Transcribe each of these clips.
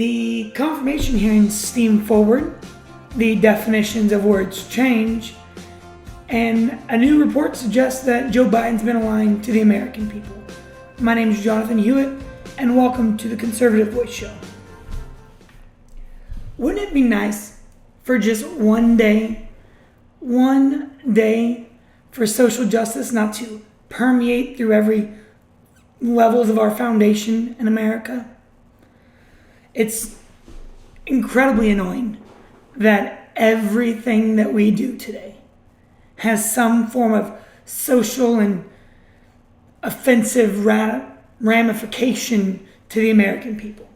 The confirmation hearings steam forward, the definitions of words change, and a new report suggests that Joe Biden's been aligned to the American people. My name is Jonathan Hewitt, and welcome to the Conservative Voice Show. Wouldn't it be nice for just one day for social justice not to permeate through every levels of our foundation in America? It's incredibly annoying that everything that we do today has some form of social and offensive ramification to the American people.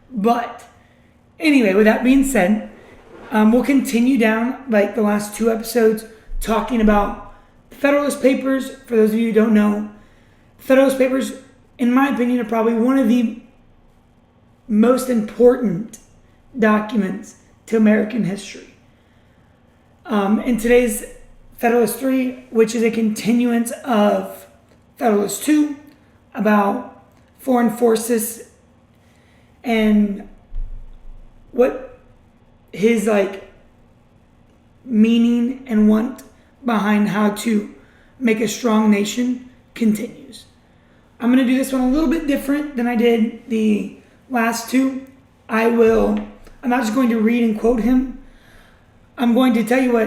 But anyway, with that being said, we'll continue down like the last two episodes talking about the Federalist Papers. For those of you who don't know, Federalist Papers, in my opinion, are probably one of the most important documents to American history. In today's Federalist 3, which is a continuance of Federalist 2, about foreign forces and what his meaning and want behind how to make a strong nation continues. I'm going to do this one a little bit different than I did the last two. I'm not just going to read and quote him. I'm going to tell you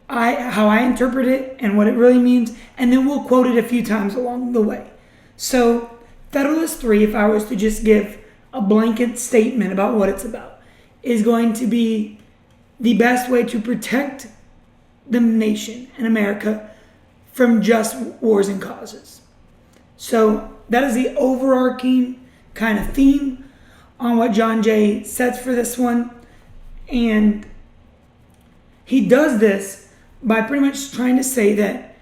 how I interpret it and what it really means, and then we'll quote it a few times along the way. So, Federalist 3, if I was to just give a blanket statement about what it's about, is going to be the best way to protect the nation and America from just wars and causes. So, that is the overarching kind of theme on what John Jay sets for this one. And he does this by pretty much trying to say that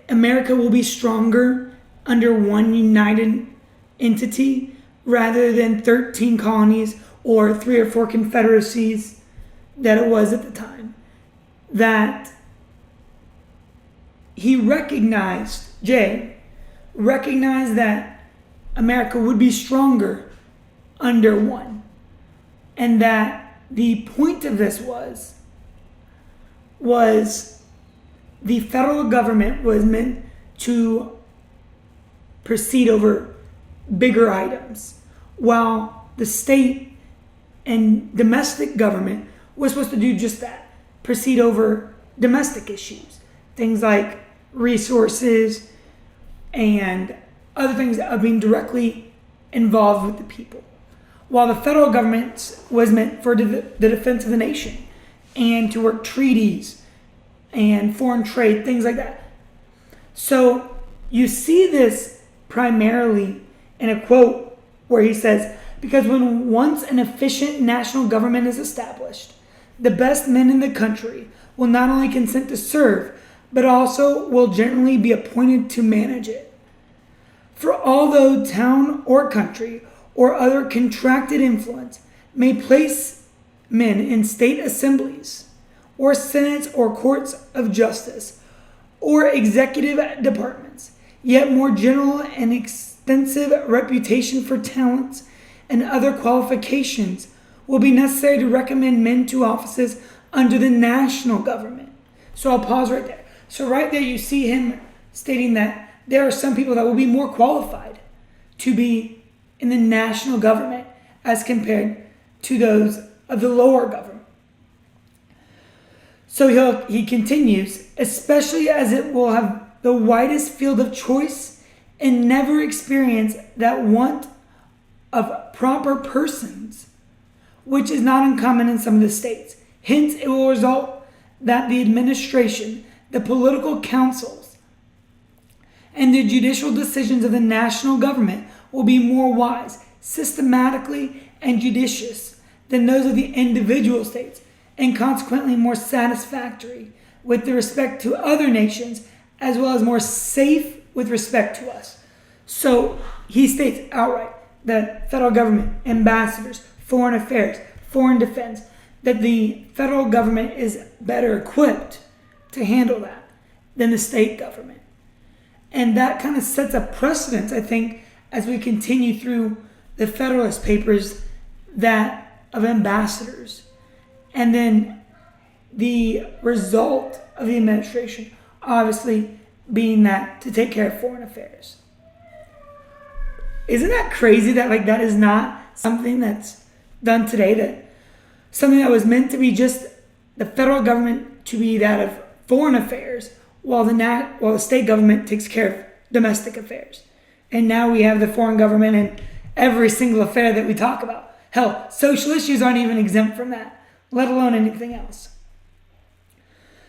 America will be stronger under one united entity rather than 13 colonies or 3 or 4 confederacies that it was at the time. That he recognized that America would be stronger under one. And that the point of this was the federal government was meant to proceed over bigger items, while the state and domestic government was supposed to do just that, proceed over domestic issues, things like resources and other things that are being directly involved with the people, while the federal government was meant for the defense of the nation and to work treaties and foreign trade, things like that. So you see this primarily in a quote where he says, "Because when once an efficient national government is established, the best men in the country will not only consent to serve, but also will generally be appointed to manage it. For although town or country or other contracted influence may place men in state assemblies or senates or courts of justice or executive departments, yet more general and extensive reputation for talents and other qualifications will be necessary to recommend men to offices under the national government." So I'll pause right there. So right there you see him stating that there are some people that will be more qualified to be in the national government as compared to those of the lower government. So he continues, "especially as it will have the widest field of choice and never experience that want of proper persons, which is not uncommon in some of the states. Hence, it will result that the administration, the political councils, and the judicial decisions of the national government will be more wise, systematically, and judicious than those of the individual states, and consequently more satisfactory with respect to other nations, as well as more safe with respect to us." So he states outright that federal government, ambassadors, foreign affairs, foreign defense, that the federal government is better equipped to handle that than the state government. And that kind of sets a precedent, I think, as we continue through the Federalist Papers that of ambassadors. And then the result of the administration obviously being that to take care of foreign affairs. Isn't that crazy that that is not something that's done today, that something that was meant to be just the federal government to be that of foreign affairs while the state government takes care of domestic affairs. And now we have the foreign government in every single affair that we talk about. Hell, social issues aren't even exempt from that, let alone anything else.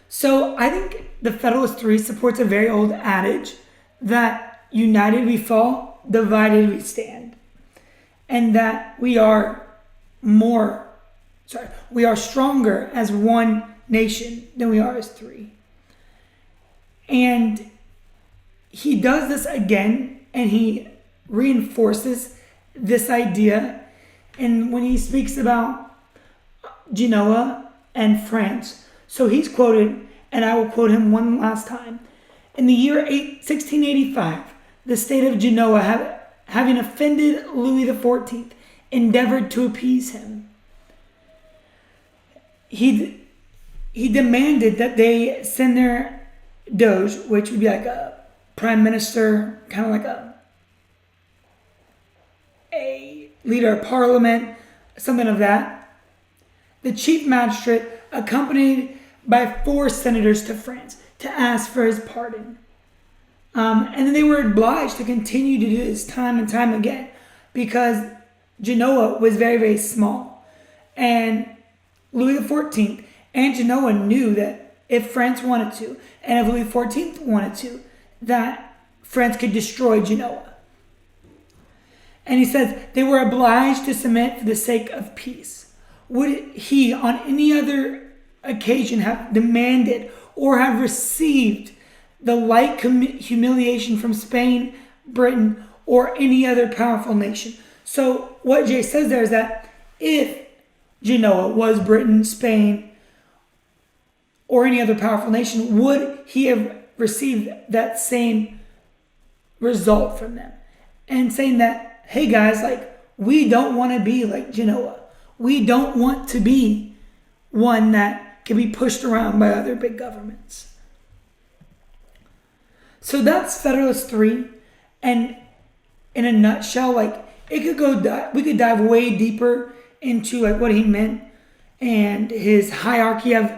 So I think the Federalist 3 supports a very old adage that united we fall, divided we stand. And that we are stronger as one nation than we are as three. And he does this again, and he reinforces this idea. And when he speaks about Genoa and France, so he's quoted, and I will quote him one last time. In the year 1685, the state of Genoa, having offended Louis XIV, endeavored to appease him. He demanded that they send their doge, which would be like a prime minister, kind of like a leader of parliament, something of that. The chief magistrate, accompanied by 4 senators to France to ask for his pardon. And then they were obliged to continue to do this time and time again because Genoa was very, very small. And Louis XIV and Genoa knew that if France wanted to, and if Louis XIV wanted to, that France could destroy Genoa. And he says they were obliged to submit for the sake of peace. Would he, on any other occasion, have demanded or have received the like humiliation from Spain, Britain, or any other powerful nation? So what Jay says there is that if Genoa was Britain, Spain, or any other powerful nation, would he have received that same result from them? And saying that, hey guys, we don't want to be like Genoa. We don't want to be one that can be pushed around by other big governments. So that's Federalist 3. And in a nutshell, we could dive way deeper into what he meant and his hierarchy of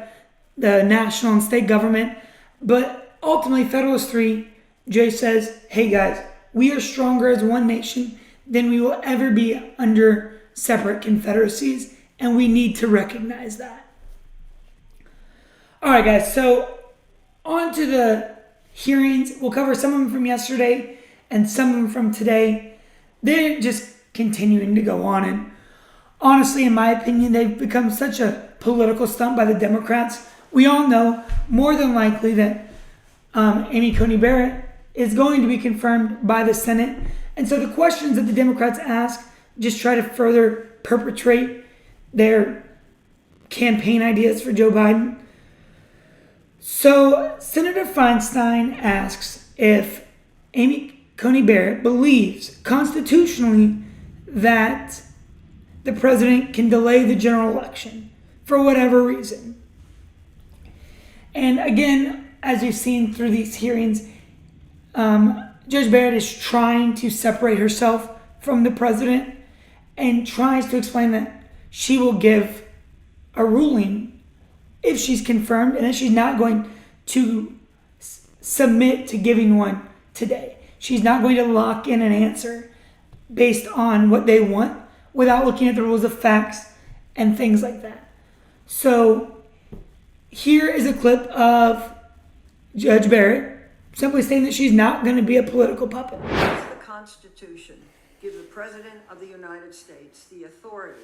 the national and state government. But ultimately, Federalist 3, Jay says, hey guys, we are stronger as one nation than we will ever be under separate confederacies, and we need to recognize that. All right, guys, so on to the hearings. We'll cover some of them from yesterday and some of them from today. They're just continuing to go on, and honestly, in my opinion, they've become such a political stunt by the Democrats. We all know more than likely that Amy Coney Barrett is going to be confirmed by the Senate. And so the questions that the Democrats ask just try to further perpetrate their campaign ideas for Joe Biden. So Senator Feinstein asks if Amy Coney Barrett believes constitutionally that the president can delay the general election for whatever reason. And again, as you've seen through these hearings, Judge Barrett is trying to separate herself from the president and tries to explain that she will give a ruling if she's confirmed and that she's not going to submit to giving one today. She's not going to lock in an answer based on what they want without looking at the rules of facts and things like that. So here is a clip of Judge Barrett simply saying that she's not going to be a political puppet. Does the Constitution give the President of the United States the authority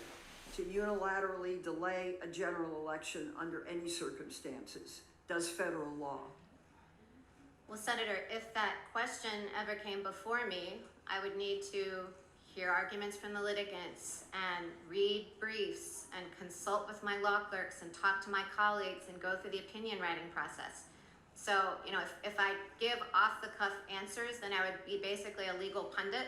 to unilaterally delay a general election under any circumstances? Does federal law? Well, Senator, if that question ever came before me, I would need to hear arguments from the litigants and read briefs and consult with my law clerks and talk to my colleagues and go through the opinion writing process. So, if I give off-the-cuff answers, then I would be basically a legal pundit,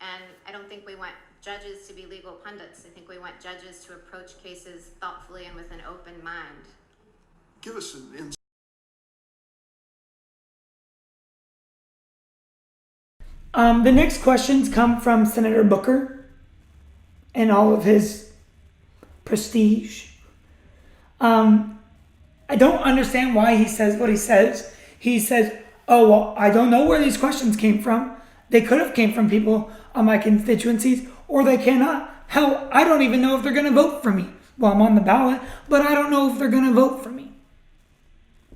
and I don't think we want judges to be legal pundits. I think we want judges to approach cases thoughtfully and with an open mind. Give us an insight. The next questions come from Senator Booker and all of his prestige. I don't understand why he says what he says. He says, oh, well, I don't know where these questions came from. They could have came from people on my constituencies, or they cannot. Hell, I don't even know if they're going to vote for me. Well, I'm on the ballot, but I don't know if they're going to vote for me.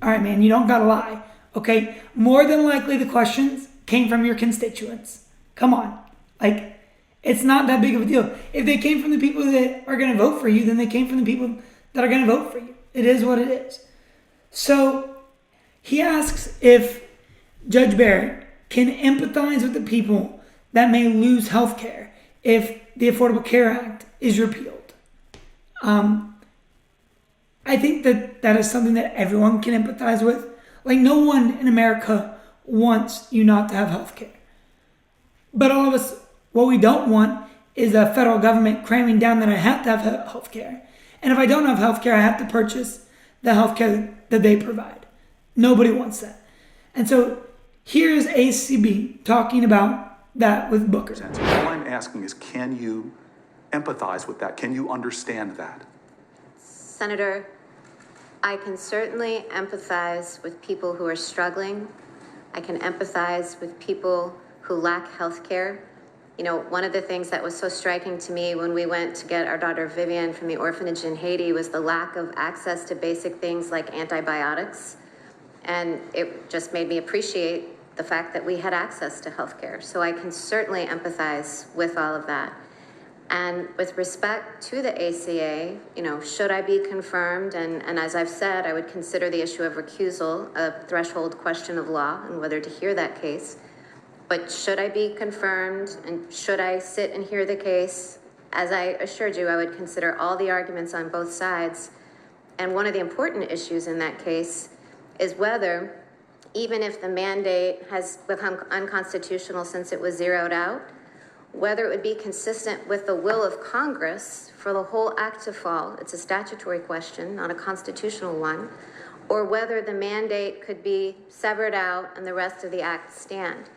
All right, man, you don't got to lie, okay? More than likely the questions came from your constituents. Come on. Like, it's not that big of a deal. If they came from the people that are going to vote for you, then they came from the people that are going to vote for you. It is what it is. So he asks if Judge Barrett can empathize with the people that may lose health care if the Affordable Care Act is repealed. I think that is something that everyone can empathize with. Like, no one in America wants you not to have health care. But all of us, what we don't want is a federal government cramming down that I have to have health care. And if I don't have health care, I have to purchase the health care that they provide. Nobody wants that. And so here's ACB talking about that with Booker. All I'm asking is, can you empathize with that? Can you understand that? Senator, I can certainly empathize with people who are struggling. I can empathize with people who lack health care. You know, one of the things that was so striking to me when we went to get our daughter Vivian from the orphanage in Haiti was the lack of access to basic things like antibiotics. And it just made me appreciate the fact that we had access to healthcare. So I can certainly empathize with all of that. And with respect to the ACA, you know, should I be confirmed? And as I've said, I would consider the issue of recusal a threshold question of law and whether to hear that case. But should I be confirmed and should I sit and hear the case? As I assured you, I would consider all the arguments on both sides. And one of the important issues in that case is whether, even if the mandate has become unconstitutional since it was zeroed out, whether it would be consistent with the will of Congress for the whole act to fall. It's a statutory question, not a constitutional one, or whether the mandate could be severed out and the rest of the act stand.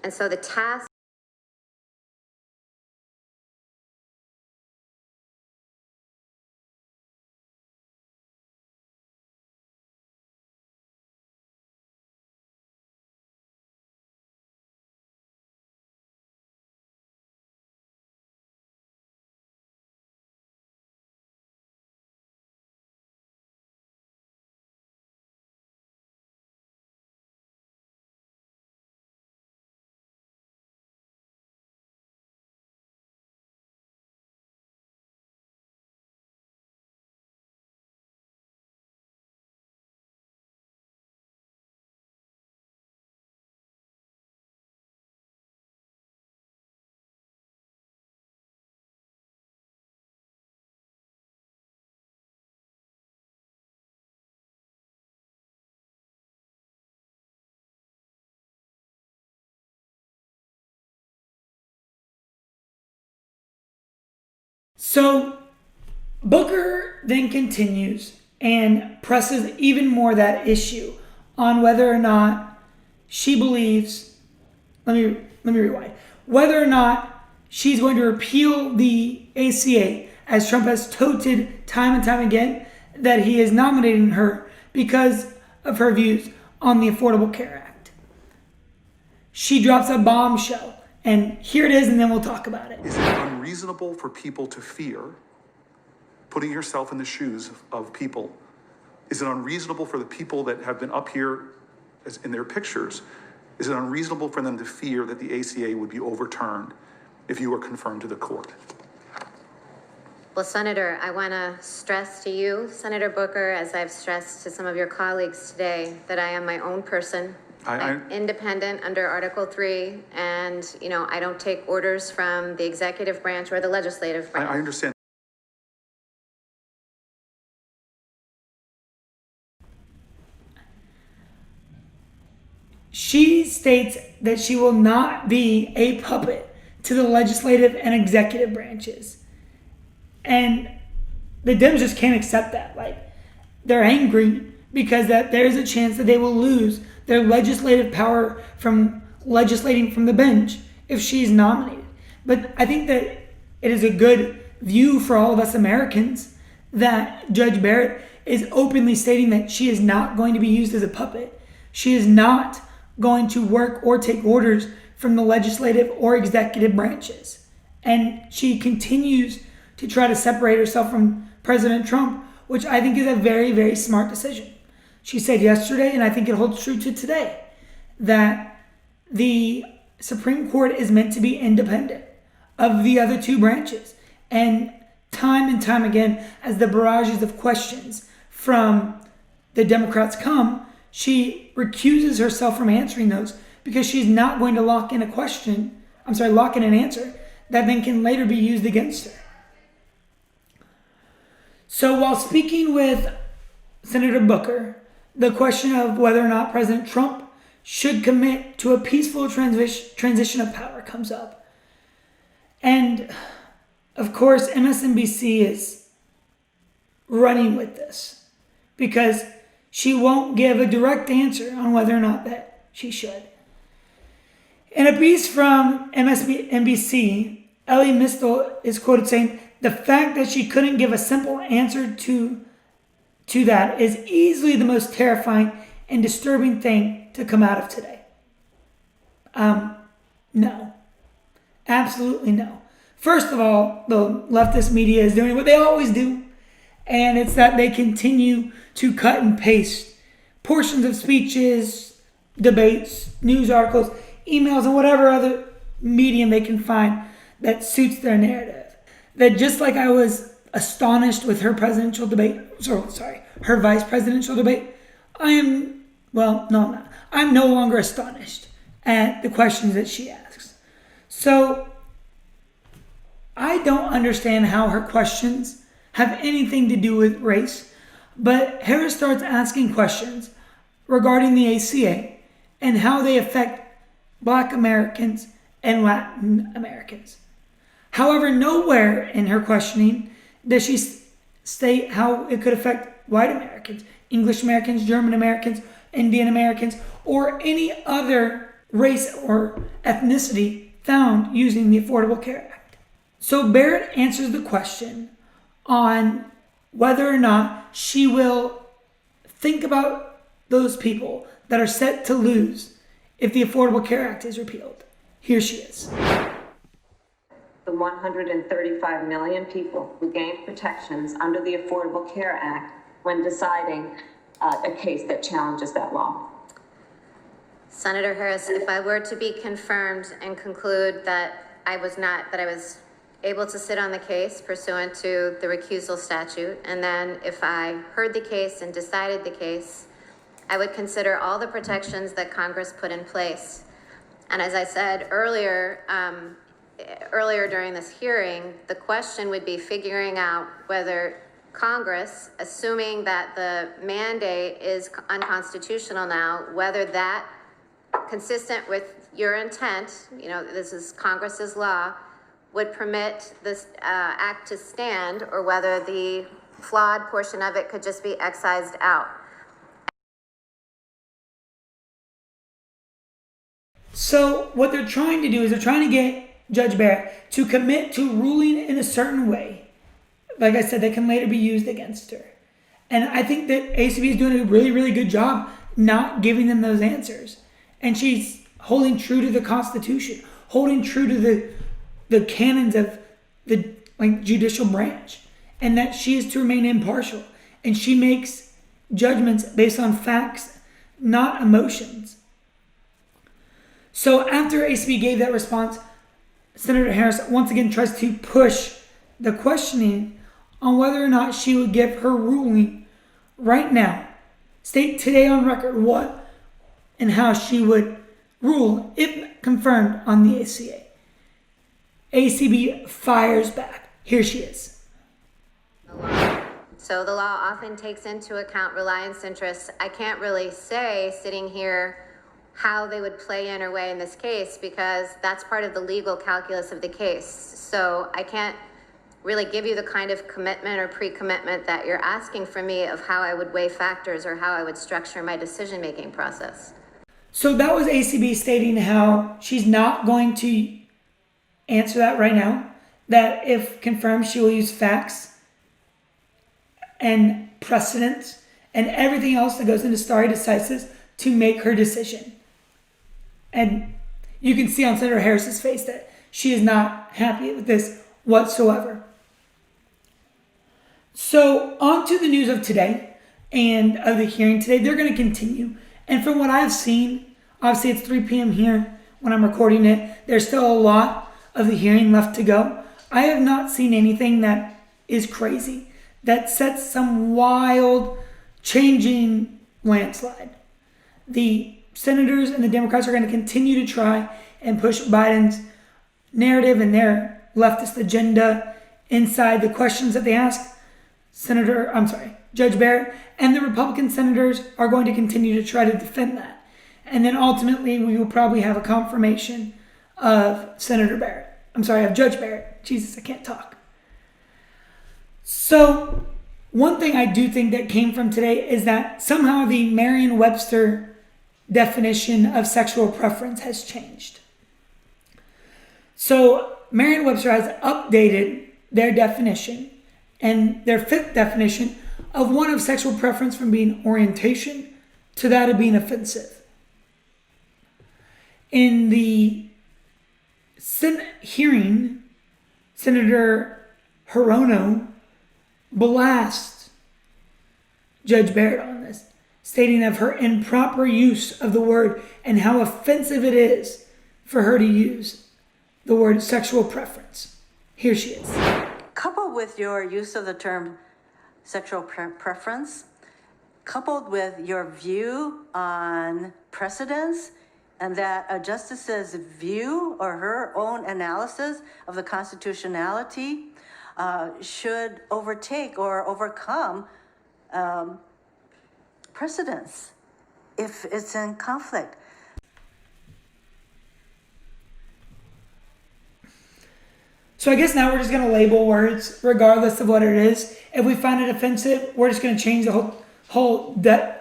And so the task So Booker then continues and presses even more that issue on whether or not she believes, let me rewind, whether or not she's going to repeal the ACA, as Trump has touted time and time again that he is nominating her because of her views on the Affordable Care Act. She drops a bombshell. And here it is, and then we'll talk about it. Is it unreasonable for people to fear, putting yourself in the shoes of people, is it unreasonable for the people that have been up here as in their pictures, is it unreasonable for them to fear that the ACA would be overturned if you were confirmed to the court? Well, Senator, I want to stress to you, Senator Booker, as I've stressed to some of your colleagues today, that I am my own person. I'm independent under Article 3, and, you know, I don't take orders from the executive branch or the legislative branch. I understand. She states that she will not be a puppet to the legislative and executive branches. And the Dems just can't accept that. Like, they're angry because that there's a chance that they will lose their legislative power from legislating from the bench if she's nominated. But I think that it is a good view for all of us Americans that Judge Barrett is openly stating that she is not going to be used as a puppet. She is not going to work or take orders from the legislative or executive branches. And she continues to try to separate herself from President Trump, which I think is a very, very smart decision. She said yesterday, and I think it holds true to today, that the Supreme Court is meant to be independent of the other two branches. And time again, as the barrages of questions from the Democrats come, she recuses herself from answering those because she's not going to lock in an answer that then can later be used against her. So while speaking with Senator Booker, the question of whether or not President Trump should commit to a peaceful transition of power comes up. And of course, MSNBC is running with this because she won't give a direct answer on whether or not that she should. In a piece from MSNBC, Ellie Mistel is quoted saying, "The fact that she couldn't give a simple answer to that is easily the most terrifying and disturbing thing to come out of today." No. Absolutely no. First of all, the leftist media is doing what they always do, and it's that they continue to cut and paste portions of speeches, debates, news articles, emails, and whatever other medium they can find that suits their narrative. That just like I was astonished with her presidential debate, her vice presidential debate, I'm no longer astonished at the questions that she asks. So I don't understand how her questions have anything to do with race, but Harris starts asking questions regarding the ACA and how they affect Black Americans and Latin Americans. However, nowhere in her questioning does she state how it could affect white Americans, English Americans, German Americans, Indian Americans, or any other race or ethnicity found using the Affordable Care Act. So Barrett answers the question on whether or not she will think about those people that are set to lose if the Affordable Care Act is repealed. Here she is. The 135 million people who gained protections under the Affordable Care Act when deciding a case that challenges that law. Senator Harris, if I were to be confirmed and conclude that I was able to sit on the case pursuant to the recusal statute, and then if I heard the case and decided the case, I would consider all the protections that Congress put in place. And as I said earlier during this hearing, the question would be figuring out whether Congress, assuming that the mandate is unconstitutional now, whether that, consistent with your intent, this is Congress's law, would permit this act to stand, or whether the flawed portion of it could just be excised out. So what they're trying to do is they're trying to get Judge Barrett to commit to ruling in a certain way, like I said, that can later be used against her. And I think that ACB is doing a really, really good job not giving them those answers. And she's holding true to the Constitution, holding true to the canons of the judicial branch, and that she is to remain impartial. And she makes judgments based on facts, not emotions. So after ACB gave that response, Senator Harris once again tries to push the questioning on whether or not she would give her ruling right now, state today on record what and how she would rule if confirmed on the ACA. ACB fires back. Here she is. So the law often takes into account reliance interests. I can't really say, sitting here, how they would play in or weigh in this case, because that's part of the legal calculus of the case. So I can't really give you the kind of commitment or pre-commitment that you're asking from me of how I would weigh factors or how I would structure my decision-making process. So that was ACB stating how she's not going to answer that right now, that if confirmed, she will use facts and precedents and everything else that goes into stare decisis to make her decision. And you can see on Senator Harris's face that she is not happy with this whatsoever. So on to the news of today and of the hearing today. They're going to continue. And from what I've seen, obviously it's 3 p.m. here when I'm recording it. There's still a lot of the hearing left to go. I have not seen anything that is crazy, that sets some wild, changing landslide. The senators and the Democrats are going to continue to try and push Biden's narrative and their leftist agenda inside the questions that they ask Judge Barrett, and the Republican senators are going to continue to try to defend that. And then ultimately we will probably have a confirmation of Judge Barrett. Jesus, I can't talk. So one thing I do think that came from today is that somehow the Merriam-Webster definition of sexual preference has changed. So Merriam-Webster has updated their definition and their 5th definition of one of sexual preference from being orientation to that of being offensive. In the Senate hearing, Senator Hirono blasts Judge Barrett on this, stating of her improper use of the word and how offensive it is for her to use the word sexual preference. Here she is. Coupled with your use of the term sexual preference, coupled with your view on precedents, and that a justice's view or her own analysis of the constitutionality should overtake or overcome precedents if it's in conflict. So I guess now we're just going to label words regardless of what it is. If we find it offensive, we're just going to change the whole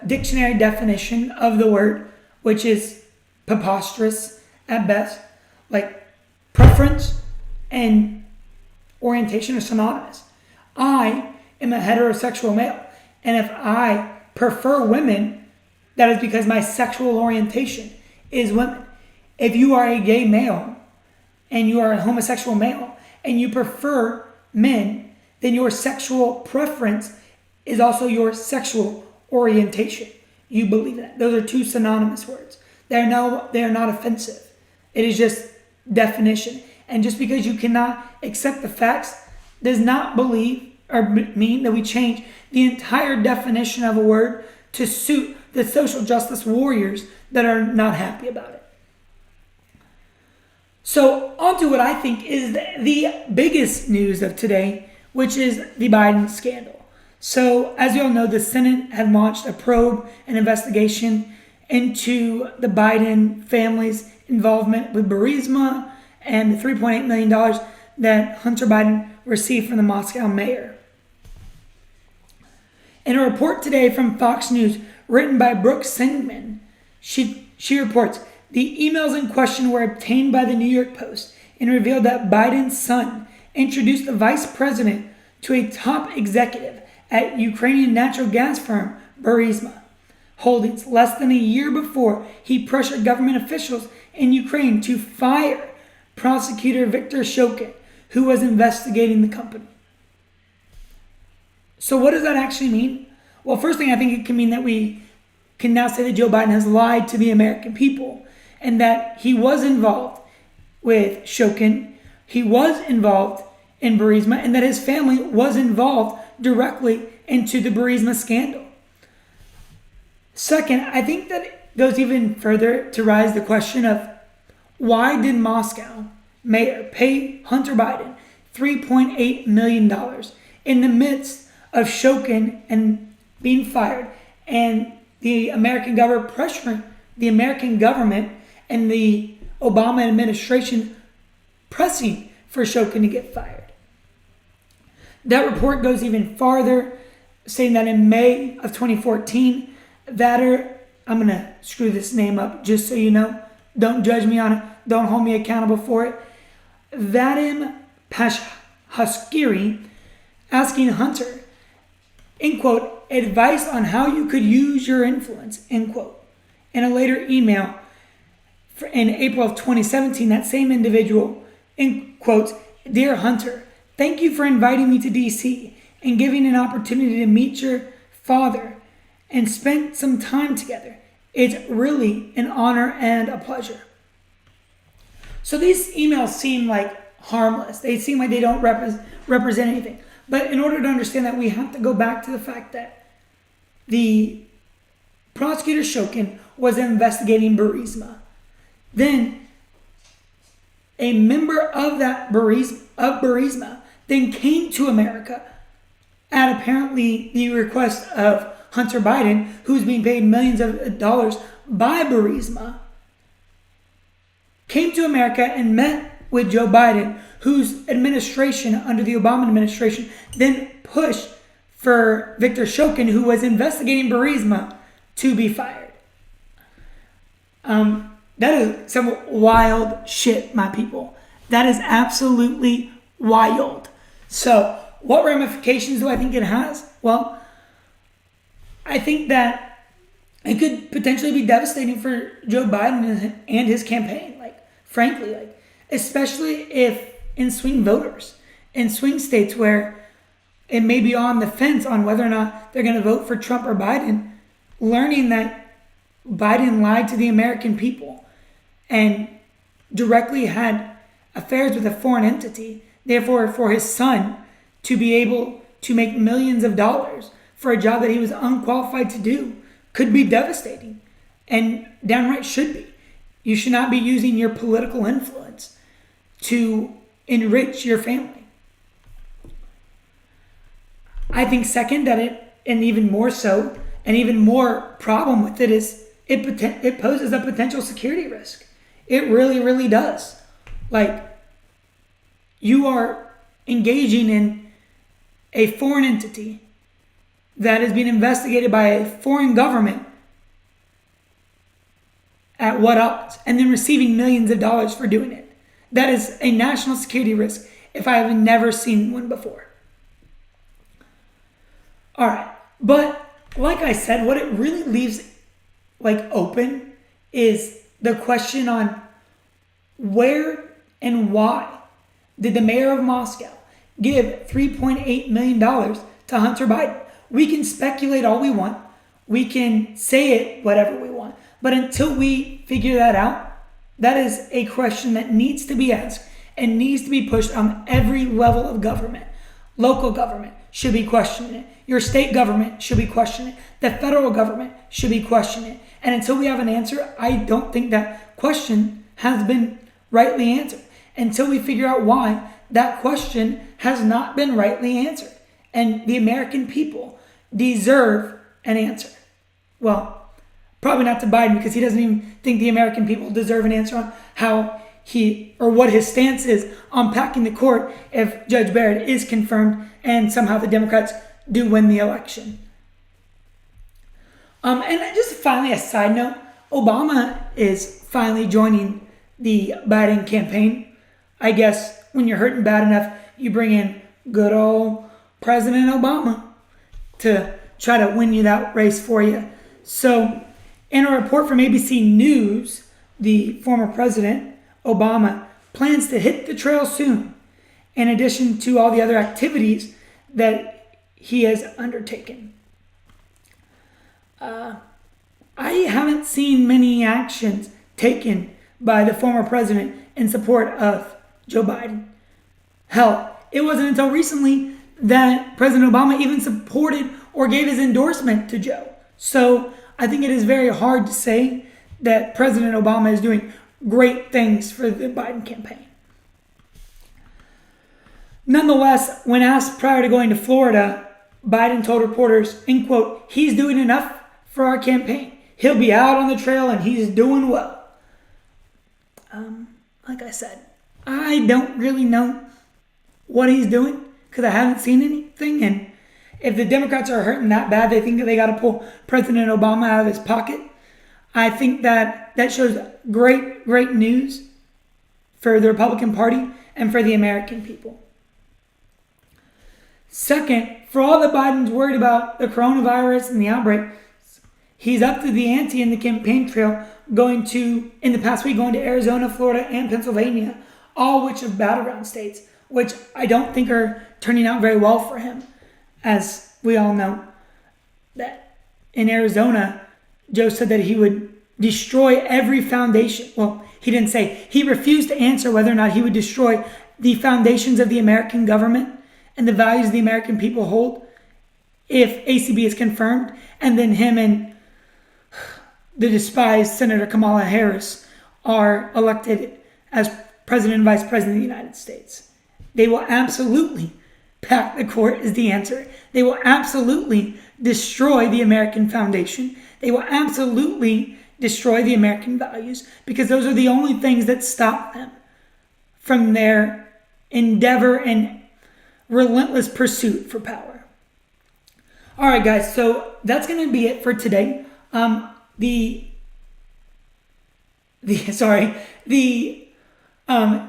dictionary definition of the word, which is preposterous at best. Like preference and orientation are synonymous. I am a heterosexual male, and if I prefer women, that is because my sexual orientation is women. If you are a gay male and you are a homosexual male and you prefer men, then your sexual preference is also your sexual orientation. You believe that. Those are two synonymous words. They are not offensive. It is just definition. And just because you cannot accept the facts does not mean that we change the entire definition of a word to suit the social justice warriors that are not happy about it. So on to what I think is the biggest news of today, which is the Biden scandal. So as you all know, the Senate had launched a probe and investigation into the Biden family's involvement with Burisma and the $3.8 million that Hunter Biden received from the Moscow mayor. In a report today from Fox News, written by Brooke Singman, she reports, the emails in question were obtained by the New York Post and revealed that Biden's son introduced the vice president to a top executive at Ukrainian natural gas firm Burisma Holdings less than a year before he pressured government officials in Ukraine to fire prosecutor Viktor Shokin, who was investigating the company. So what does that actually mean? Well, first thing, I think it can mean that we can now say that Joe Biden has lied to the American people and that he was involved with Shokin, he was involved in Burisma, and that his family was involved directly into the Burisma scandal. Second, I think that it goes even further to raise the question of why did Moscow mayor pay Hunter Biden $3.8 million in the midst of Shokin and being fired and the American government pressuring the American government and the Obama administration pressing for Shokin to get fired. That report goes even farther, saying that in May of 2014, I'm going to screw this name up just so you know. Don't judge me on it. Don't hold me accountable for it. Vadim Pashhaskiri asking Hunter, in quote, advice on how you could use your influence, end quote. In a later email in April of 2017, that same individual, in quotes, Dear Hunter, thank you for inviting me to DC and giving an opportunity to meet your father and spend some time together. It's really an honor and a pleasure. So these emails seem like harmless. They seem like they don't represent anything. But in order to understand that, we have to go back to the fact that the prosecutor Shokin was investigating Burisma. Then a member of that Burisma then came to America at apparently the request of Hunter Biden, who's being paid millions of dollars by Burisma, came to America and met with Joe Biden, whose administration, under the Obama administration, then pushed for Victor Shokin, who was investigating Burisma, to be fired. That is some wild shit, my people. That is absolutely wild. So, what ramifications do I think it has? Well, I think that it could potentially be devastating for Joe Biden and his campaign. Frankly, especially if in swing voters, in swing states where it may be on the fence on whether or not they're going to vote for Trump or Biden, learning that Biden lied to the American people and directly had affairs with a foreign entity, therefore for his son to be able to make millions of dollars for a job that he was unqualified to do, could be devastating, and downright should be. You should not be using your political influence to enrich your family. I think second, and even more so, and even more problem with it is it poses a potential security risk. It really, really does. You are engaging in a foreign entity that is being investigated by a foreign government at what odds, and then receiving millions of dollars for doing it. That is a national security risk if I have never seen one before. All right, but like I said, what it really leaves open is the question on where and why did the mayor of Moscow give $3.8 million to Hunter Biden? We can speculate all we want. We can say it whatever we want. But until we figure that out, that is a question that needs to be asked and needs to be pushed on every level of government. Local government should be questioning it. Your state government should be questioning it. The federal government should be questioning it. And until we have an answer, I don't think that question has been rightly answered. Until we figure out why that question has not been rightly answered. And the American people deserve an answer. Well, probably not to Biden, because he doesn't even think the American people deserve an answer on how he or what his stance is on packing the court if Judge Barrett is confirmed and somehow the Democrats do win the election. And just finally, a side note, Obama is finally joining the Biden campaign. I guess when you're hurting bad enough, you bring in good old President Obama to try to win you that race for you. So, in a report from ABC News, the former president, Obama, plans to hit the trail soon, in addition to all the other activities that he has undertaken. I haven't seen many actions taken by the former president in support of Joe Biden. Hell, it wasn't until recently that President Obama even supported or gave his endorsement to Joe. So I think it is very hard to say that President Obama is doing great things for the Biden campaign. Nonetheless, when asked prior to going to Florida, Biden told reporters, in quote, he's doing enough for our campaign. he'll be out on the trail and he's doing well. Like I said, I don't really know what he's doing because I haven't seen anything. And if the Democrats are hurting that bad, they think that they got to pull President Obama out of his pocket. I think that shows great news for the Republican Party and for the American people. Second, for all that Biden's worried about the coronavirus and the outbreak, he's up to the ante in the campaign trail, in the past week, going to Arizona, Florida, and Pennsylvania, all which are battleground states, which I don't think are turning out very well for him. As we all know, that in Arizona, Joe said that he would destroy every foundation. Well, he didn't say. He refused to answer whether or not he would destroy the foundations of the American government and the values the American people hold if ACB is confirmed, and then him and the despised Senator Kamala Harris are elected as President and Vice President of the United States. They will absolutely pack the court is the answer. They will absolutely destroy the American foundation. They will absolutely destroy the American values because those are the only things that stop them from their endeavor and relentless pursuit for power. All right, guys, so that's going to be it for today. The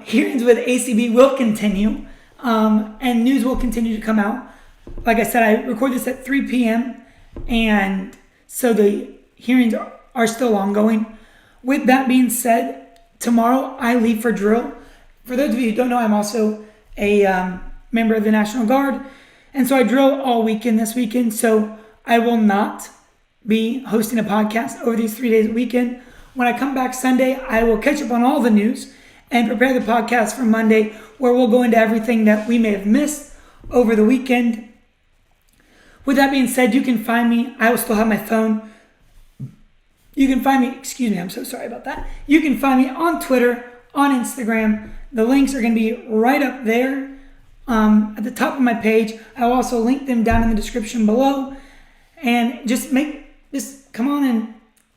hearings with ACB will continue, and news will continue to come out. Like I said, I record this at 3 p.m., and so the hearings are still ongoing. With that being said, tomorrow I leave for drill. For those of you who don't know, I'm also a member of the National Guard, and so I drill all weekend this weekend, so I will not be hosting a podcast over these 3 days a weekend. When I come back Sunday, I will catch up on all the news and prepare the podcast for Monday, where we'll go into everything that we may have missed over the weekend. With that being said, you can find me. I will still have my phone. You can find me, I'm so sorry about that. You can find me on Twitter, on Instagram. The links are going to be right up there at the top of my page. I'll also link them down in the description below. And just come on and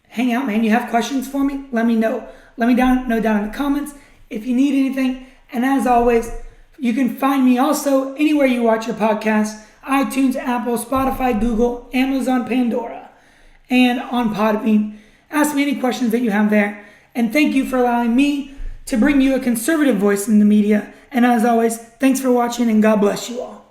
hang out, man. You have questions for me? Let me know. Let me know down in the comments if you need anything. And as always, you can find me also anywhere you watch your podcasts: iTunes, Apple, Spotify, Google, Amazon, Pandora, and on Podbean. Ask me any questions that you have there. And thank you for allowing me to bring you a conservative voice in the media. And as always, thanks for watching, and God bless you all.